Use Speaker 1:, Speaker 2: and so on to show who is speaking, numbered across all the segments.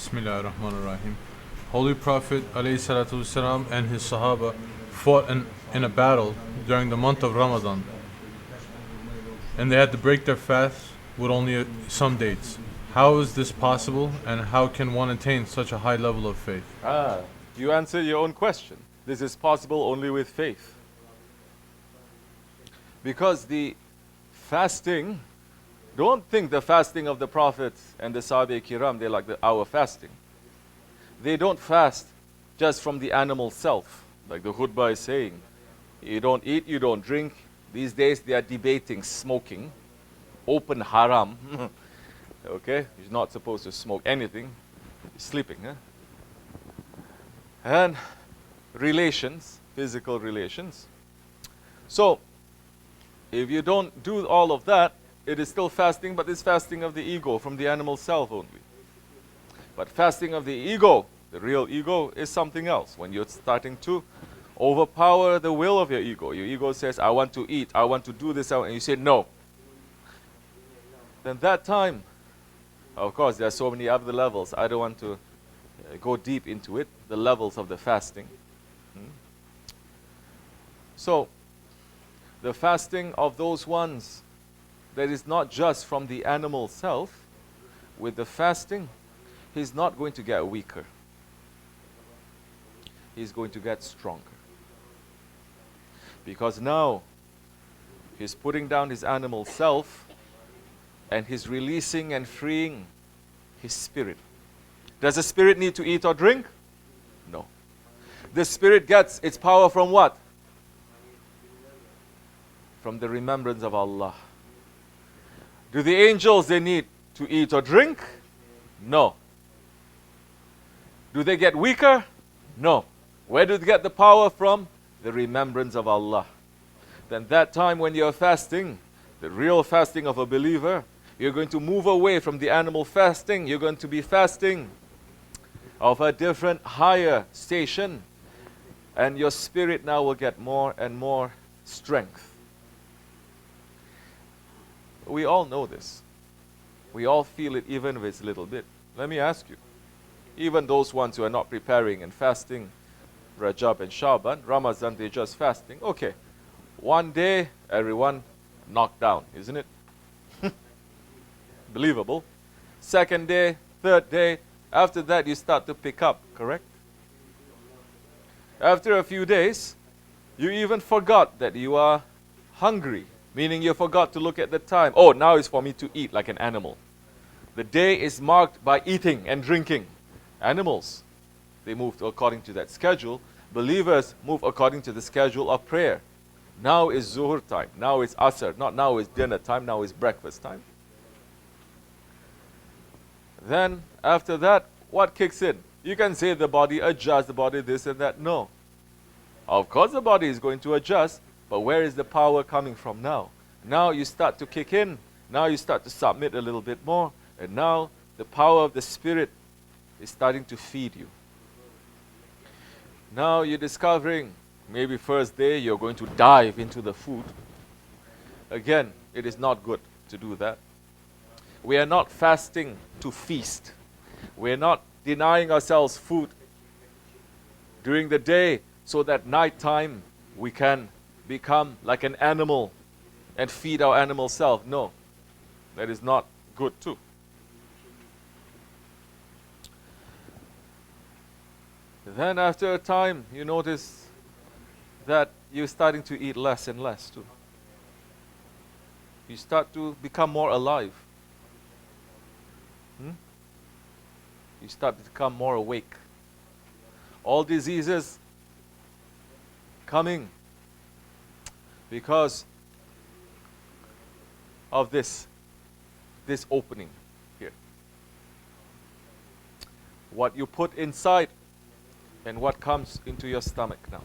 Speaker 1: Bismillah ar-Rahman ar-Rahim. Holy Prophet ﷺ and his Sahaba fought in a battle during the month of Ramadan, and they had to break their fast with only some dates. How is this possible, and how can one attain such a high level of faith?
Speaker 2: You answer your own question. This is possible only with faith. Because the fasting, don't think the fasting of the Prophet and the Sahabi Kiram, they're like our fasting. They don't fast just from the animal self, like the khutbah is saying. You don't eat, you don't drink. These days they are debating smoking, open haram. Okay, you're not supposed to smoke anything. You're sleeping, huh? And relations, physical relations. So, if you don't do all of that, it is still fasting, but it's fasting of the ego, from the animal self only. But fasting of the ego, the real ego, is something else. When you're starting to overpower the will of your ego says, I want to eat, I want to do this, and you say no. Then that time, of course, there are so many other levels. I don't want to go deep into it, the levels of the fasting. So, the fasting of those ones that is not just from the animal self, with the fasting, he's not going to get weaker. He's going to get stronger. Because now, he's putting down his animal self, and he's releasing and freeing his spirit. Does the spirit need to eat or drink? No. The spirit gets its power from what? From the remembrance of Allah. Do the angels, they need to eat or drink? No. Do they get weaker? No. Where do they get the power from? The remembrance of Allah. Then that time when you're fasting, the real fasting of a believer, you're going to move away from the animal fasting. You're going to be fasting of a different, higher station. And your spirit now will get more and more strength. We all know this. We all feel it, even if it's a little bit. Let me ask you, even those ones who are not preparing and fasting, Rajab and Shaban, Ramadan, they're just fasting. Okay, one day, everyone knocked down, isn't it? Believable. Second day, third day, after that you start to pick up, correct? After a few days, you even forgot that you are hungry. Meaning you forgot to look at the time. Oh, now it's for me to eat like an animal. The day is marked by eating and drinking. Animals, they move according to that schedule. Believers move according to the schedule of prayer. Now is Zuhur time. Now is Asr. Not now is dinner time. Now is breakfast time. Then, after that, what kicks in? You can say the body adjusts, the body this and that. No. Of course the body is going to adjust. But where is the power coming from now? Now you start to kick in. Now you start to submit a little bit more. And now the power of the Spirit is starting to feed you. Now you're discovering, maybe first day you're going to dive into the food. Again, it is not good to do that. We are not fasting to feast. We are not denying ourselves food during the day so that night time we can become like an animal and feed our animal self. No, that is not good too. Then after a time, you notice that you're starting to eat less and less too. You start to become more alive. You start to become more awake. All diseases coming because of this opening here. What you put inside and what comes into your stomach now.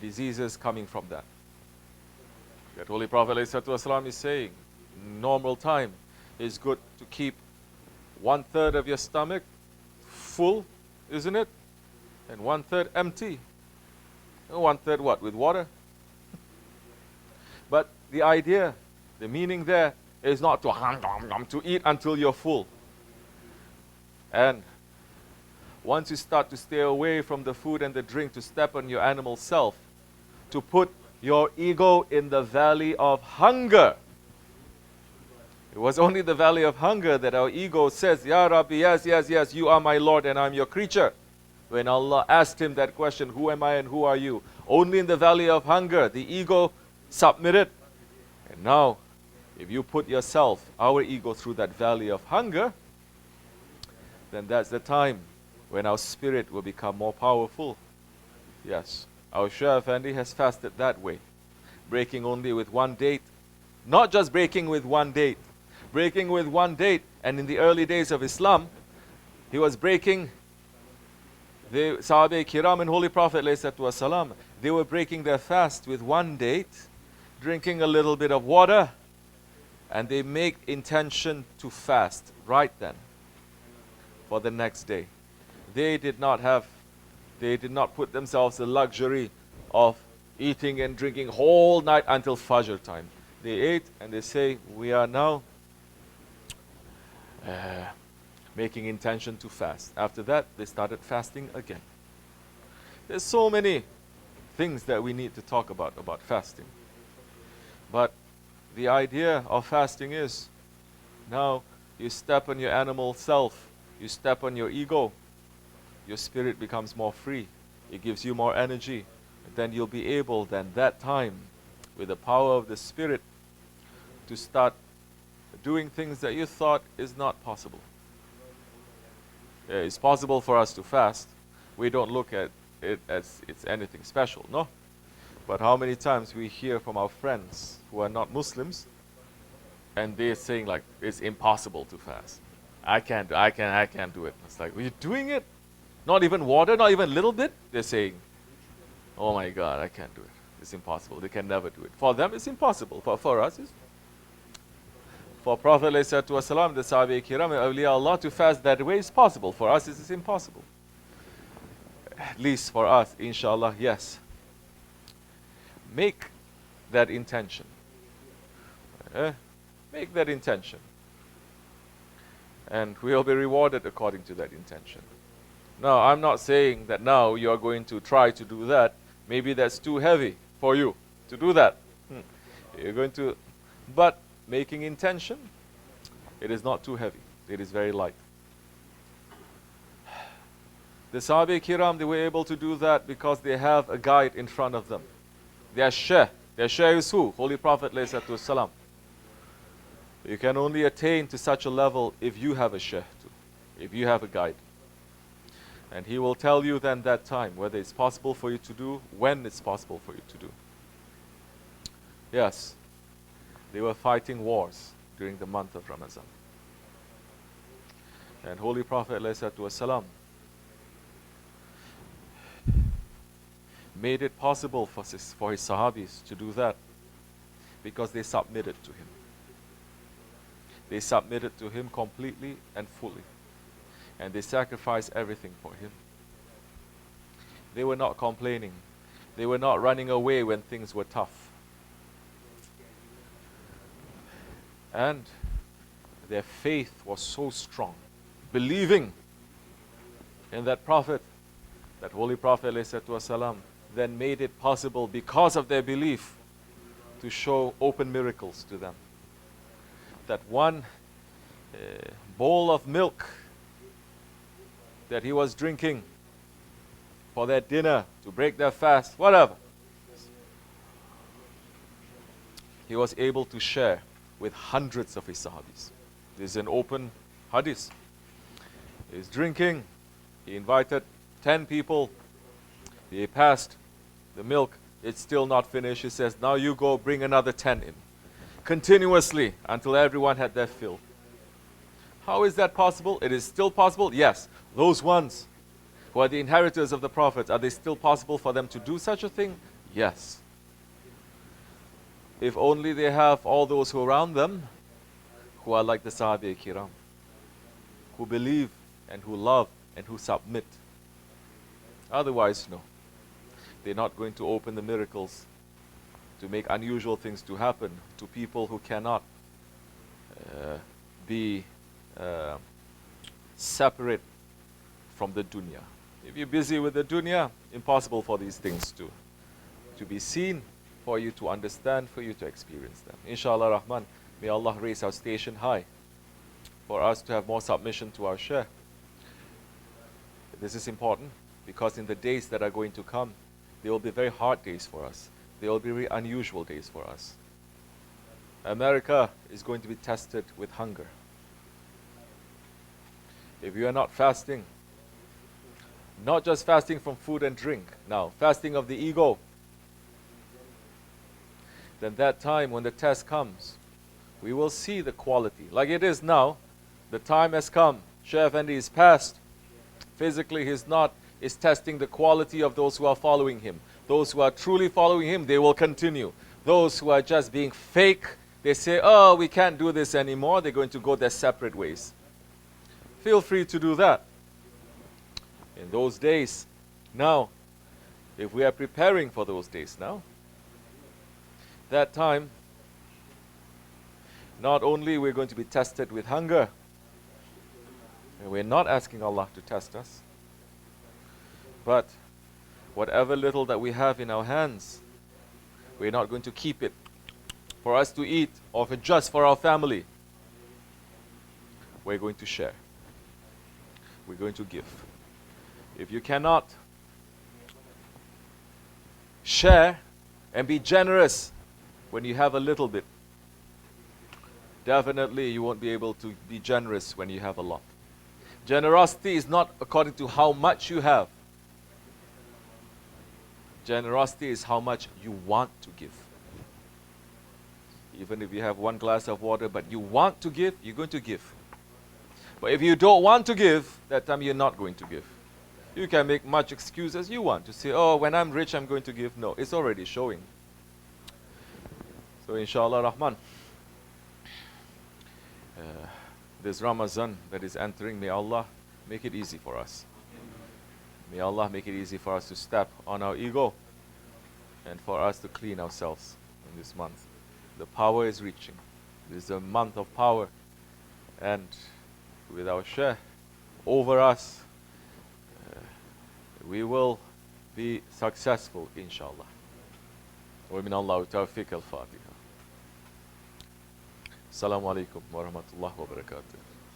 Speaker 2: Diseases coming from that. That Holy Prophet ﷺ is saying, normal time is good to keep 1/3 of your stomach full, isn't it? And 1/3 empty. And 1/3 what? With water? But the idea, the meaning there is not to eat until you're full. And once you start to stay away from the food and the drink, to step on your animal self, to put your ego in the valley of hunger. It was only the valley of hunger that our ego says, Ya Rabbi, yes, yes, yes, you are my Lord and I'm your creature. When Allah asked him that question, who am I and who are you? Only in the valley of hunger, the ego submitted. And now, if you put yourself, our ego, through that valley of hunger, then that's the time when our spirit will become more powerful. Yes, our Shaykh Efendi has fasted that way, breaking only with one date. Not just breaking with one date, breaking with one date. And in the early days of Islam, he was breaking, the Sahabi Kiram and Holy Prophet ﷺ, they were breaking their fast with one date, drinking a little bit of water, and they make intention to fast right then for the next day. They did not put themselves the luxury of eating and drinking whole night until Fajr time. They ate and they say, we are now making intention to fast. After that, they started fasting again. There's so many things that we need to talk about fasting. But the idea of fasting is, now you step on your animal self, you step on your ego, your spirit becomes more free. It gives you more energy. And then you'll be able, then that time, with the power of the spirit, to start doing things that you thought is not possible. Yeah, it's possible for us to fast. We don't look at it as it's anything special, no? But how many times we hear from our friends who are not Muslims, and they're saying like, it's impossible to fast. I can't do it. It's like, are you doing it? Not even water, not even a little bit? They're saying, oh my God, I can't do it. It's impossible. They can never do it. For them, it's impossible. For us, it's... For Prophet ﷺ, the Sahabi Kiram, awliya Allah, to fast that way is possible. For us, it is impossible. At least for us, inshallah, yes. Make that intention. Make that intention. And we'll be rewarded according to that intention. Now, I'm not saying that now you're going to try to do that. Maybe that's too heavy for you to do that. You're going to... But making intention, it is not too heavy. It is very light. The Sahabi Kiram, they were able to do that because they have a guide in front of them. Their Shaykh. Their Shaykh is who? Holy Prophet ﷺ. You can only attain to such a level if you have a Shaykh too, if you have a guide. And he will tell you then that time whether it's possible for you to do, when it's possible for you to do. Yes, they were fighting wars during the month of Ramadan. And Holy Prophet ﷺ made it possible for his Sahabis to do that because they submitted to him. They submitted to him completely and fully. And they sacrificed everything for him. They were not complaining. They were not running away when things were tough. And their faith was so strong, believing in that Prophet, that Holy Prophet ﷺ, then made it possible because of their belief to show open miracles to them. That one bowl of milk that he was drinking for their dinner, to break their fast, whatever, he was able to share with hundreds of his Sahabis. This is an open hadith. He's drinking. He invited 10 people. They passed the milk. It's still not finished. He says, now you go bring another 10 in. Continuously until everyone had their fill. How is that possible? It is still possible? Yes. Those ones who are the inheritors of the prophets, are they still possible for them to do such a thing? Yes. If only they have all those who are around them who are like the Sahabi Kiram, who believe and who love and who submit. Otherwise, no. They're not going to open the miracles to make unusual things to happen to people who cannot be separate from the dunya. If you're busy with the dunya, impossible for these things to be seen, for you to understand, for you to experience them. Inshallah Rahman, may Allah raise our station high, for us to have more submission to our Shaykh. This is important, because in the days that are going to come, they will be very hard days for us. They will be very unusual days for us. America is going to be tested with hunger. If you are not fasting, not just fasting from food and drink, now fasting of the ego, then that time when the test comes, we will see the quality. Like it is now, the time has come. Shaykh Efendi is past. Physically he's not, is testing the quality of those who are following him. Those who are truly following him, they will continue. Those who are just being fake, they say, oh, we can't do this anymore. They're going to go their separate ways. Feel free to do that. In those days, now, if we are preparing for those days now, that time, not only we're going to be tested with hunger, and we're not asking Allah to test us, but whatever little that we have in our hands, we're not going to keep it for us to eat or for just for our family. We're going to share. We're going to give. If you cannot share and be generous when you have a little bit, definitely you won't be able to be generous when you have a lot. Generosity is not according to how much you have. Generosity is how much you want to give. Even if you have one glass of water, but you want to give, you're going to give. But if you don't want to give, that time you're not going to give. You can make much excuse as you want to say, oh, when I'm rich, I'm going to give. No, it's already showing. So inshallah Rahman, this Ramadan that is entering, may Allah make it easy for us. May Allah make it easy for us to step on our ego and for us to clean ourselves in this month. The power is reaching. This is a month of power. And with our Shaykh over us, we will be successful, inshallah. ومن الله توفيق الفاتحة. السلام عليكم ورحمة الله وبركاته.